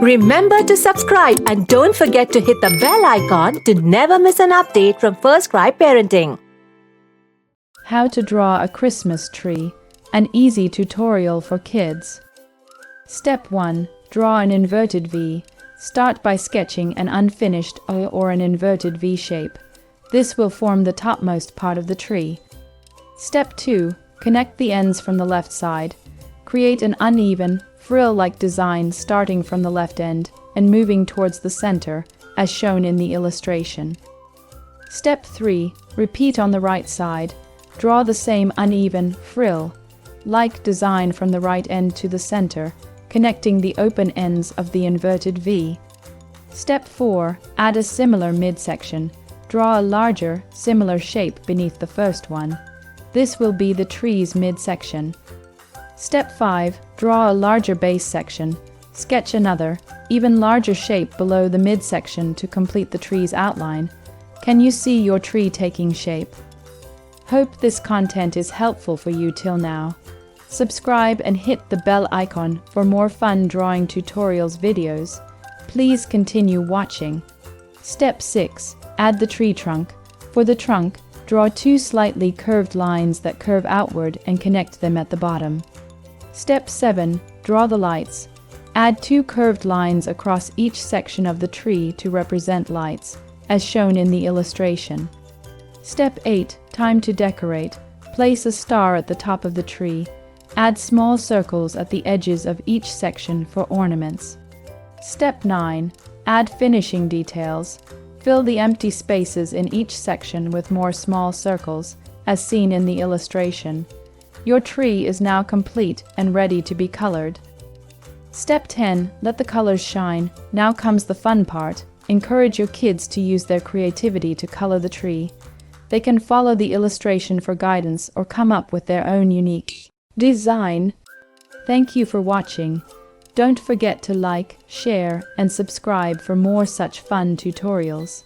Remember to subscribe and don't forget to hit the bell icon to never miss an update from First Cry Parenting. How to draw a Christmas tree, an easy tutorial for kids. Step 1. Draw an inverted V. Start by sketching an unfinished O or an inverted V shape. This will form the topmost part of the tree. Step 2. Connect the ends from the left side. Create an uneven, frill-like design starting from the left end and moving towards the center, as shown in the illustration. Step 3. Repeat on the right side. Draw the same uneven, frill-like design from the right end to the center, connecting the open ends of the inverted V. Step 4. Add a similar midsection. Draw a larger, similar shape beneath the first one. This will be the tree's midsection. Step 5. Draw a larger base section. Sketch another, even larger shape below the midsection to complete the tree's outline. Can you see your tree taking shape? Hope this content is helpful for you till now. Subscribe and hit the bell icon for more fun drawing tutorials videos. Please continue watching. Step 6. Add the tree trunk. For the trunk, draw 2 slightly curved lines that curve outward and connect them at the bottom. Step 7. Draw the lights. Add 2 curved lines across each section of the tree to represent lights, as shown in the illustration. Step 8. Time to decorate. Place a star at the top of the tree. Add small circles at the edges of each section for ornaments. Step 9. Add finishing details. Fill the empty spaces in each section with more small circles, as seen in the illustration. Your tree is now complete and ready to be colored. Step 10. Let the colors shine. Now comes the fun part. Encourage your kids to use their creativity to color the tree. They can follow the illustration for guidance or come up with their own unique design. Thank you for watching. Don't forget to like, share, and subscribe for more such fun tutorials.